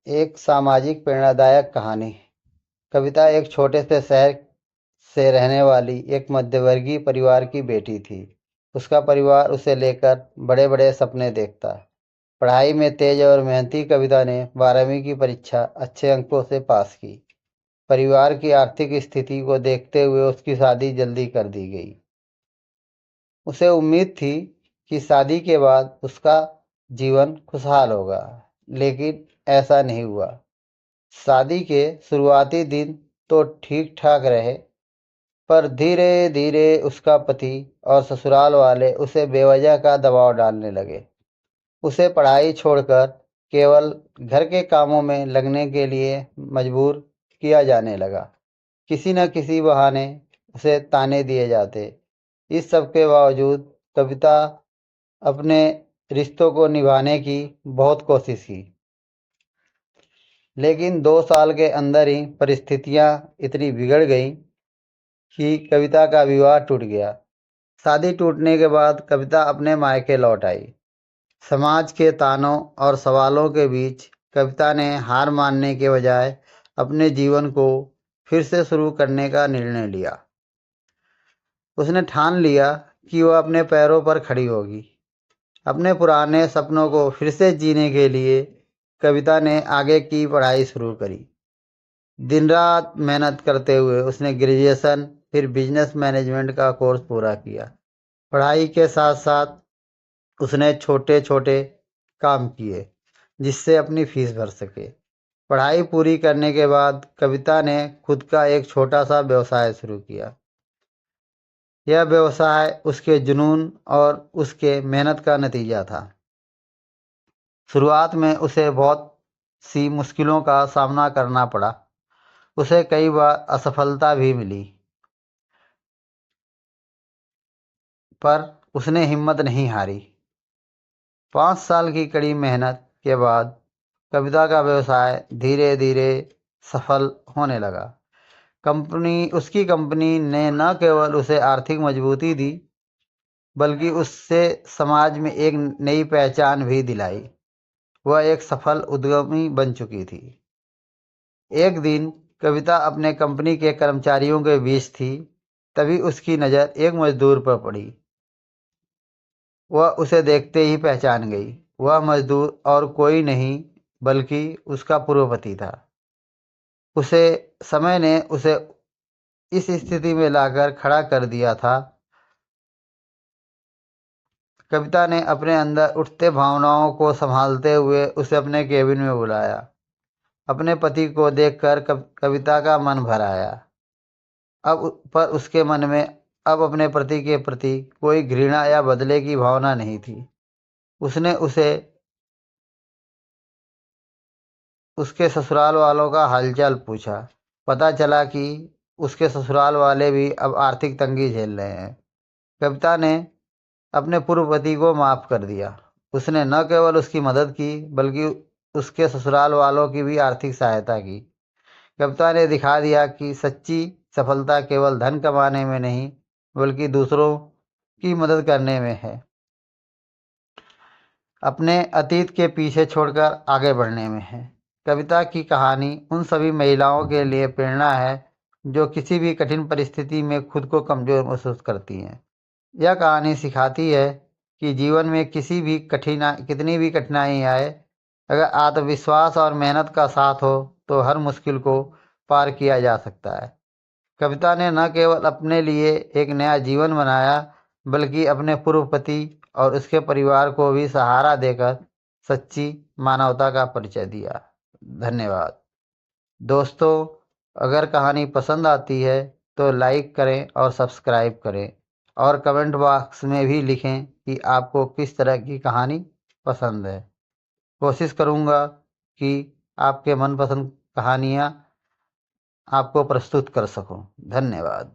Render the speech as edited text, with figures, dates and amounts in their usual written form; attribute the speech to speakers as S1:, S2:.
S1: एक सामाजिक प्रेरणादायक कहानी। कविता एक छोटे से शहर से रहने वाली एक मध्यवर्गीय परिवार की बेटी थी। उसका परिवार उसे लेकर बड़े बड़े सपने देखता। पढ़ाई में तेज और मेहनती कविता ने 12वीं की परीक्षा अच्छे अंकों से पास की। परिवार की आर्थिक स्थिति को देखते हुए उसकी शादी जल्दी कर दी गई। उसे उम्मीद थी कि शादी के बाद उसका जीवन खुशहाल होगा, लेकिन ऐसा नहीं हुआ। शादी के शुरुआती दिन तो ठीक ठाक रहे, पर धीरे धीरे उसका पति और ससुराल वाले उसे बेवजह का दबाव डालने लगे। उसे पढ़ाई छोड़कर केवल घर के कामों में लगने के लिए मजबूर किया जाने लगा। किसी न किसी बहाने उसे ताने दिए जाते। इस सब के बावजूद कविता अपने रिश्तों को निभाने की बहुत कोशिश की, लेकिन 2 साल के अंदर ही परिस्थितियां इतनी बिगड़ गईं कि कविता का विवाह टूट गया। शादी टूटने के बाद कविता अपने मायके लौट आई। समाज के तानों और सवालों के बीच कविता ने हार मानने के बजाय अपने जीवन को फिर से शुरू करने का निर्णय लिया। उसने ठान लिया कि वह अपने पैरों पर खड़ी होगी। अपने पुराने सपनों को फिर से जीने के लिए कविता ने आगे की पढ़ाई शुरू करी। दिन रात मेहनत करते हुए उसने ग्रेजुएशन फिर बिजनेस मैनेजमेंट का कोर्स पूरा किया। पढ़ाई के साथ साथ उसने छोटे छोटे काम किए जिससे अपनी फीस भर सके। पढ़ाई पूरी करने के बाद कविता ने खुद का एक छोटा सा व्यवसाय शुरू किया। यह व्यवसाय उसके जुनून और उसके मेहनत का नतीजा था। शुरुआत में उसे बहुत सी मुश्किलों का सामना करना पड़ा। उसे कई बार असफलता भी मिली, पर उसने हिम्मत नहीं हारी। 5 साल की कड़ी मेहनत के बाद कविता का व्यवसाय धीरे धीरे सफल होने लगा। उसकी कंपनी ने न केवल उसे आर्थिक मजबूती दी, बल्कि उससे समाज में एक नई पहचान भी दिलाई। वह एक सफल उद्यमी बन चुकी थी। एक दिन कविता अपने कंपनी के कर्मचारियों के बीच थी, तभी उसकी नज़र एक मजदूर पर पड़ी। वह उसे देखते ही पहचान गई। वह मजदूर और कोई नहीं बल्कि उसका पूर्व पति था। उसे समय ने उसे इस स्थिति में लाकर खड़ा कर दिया था। कविता ने अपने अंदर उठते भावनाओं को संभालते हुए उसे अपने केबिन में बुलाया। अपने पति को देखकर कविता का मन भर आया। पर उसके मन में अब अपने पति के प्रति कोई घृणा या बदले की भावना नहीं थी। उसने उसे उसके ससुराल वालों का हालचाल पूछा। पता चला कि उसके ससुराल वाले भी अब आर्थिक तंगी झेल रहे हैं। कविता ने अपने पूर्व पति को माफ कर दिया। उसने न केवल उसकी मदद की, बल्कि उसके ससुराल वालों की भी आर्थिक सहायता की। कविता ने दिखा दिया कि सच्ची सफलता केवल धन कमाने में नहीं, बल्कि दूसरों की मदद करने में है। अपने अतीत के पीछे छोड़कर आगे बढ़ने में है। कविता की कहानी उन सभी महिलाओं के लिए प्रेरणा है जो किसी भी कठिन परिस्थिति में खुद को कमजोर महसूस करती हैं। यह कहानी सिखाती है कि जीवन में कितनी भी कठिनाई आए, अगर आत्मविश्वास और मेहनत का साथ हो तो हर मुश्किल को पार किया जा सकता है। कविता ने न केवल अपने लिए एक नया जीवन बनाया, बल्कि अपने पूर्व पति और उसके परिवार को भी सहारा देकर सच्ची मानवता का परिचय दिया। धन्यवाद। दोस्तों, अगर कहानी पसंद आती है तो लाइक करें और सब्सक्राइब करें, और कमेंट बॉक्स में भी लिखें कि आपको किस तरह की कहानी पसंद है। कोशिश करूँगा कि आपके मनपसंद कहानियाँ आपको प्रस्तुत कर सकूँ। धन्यवाद।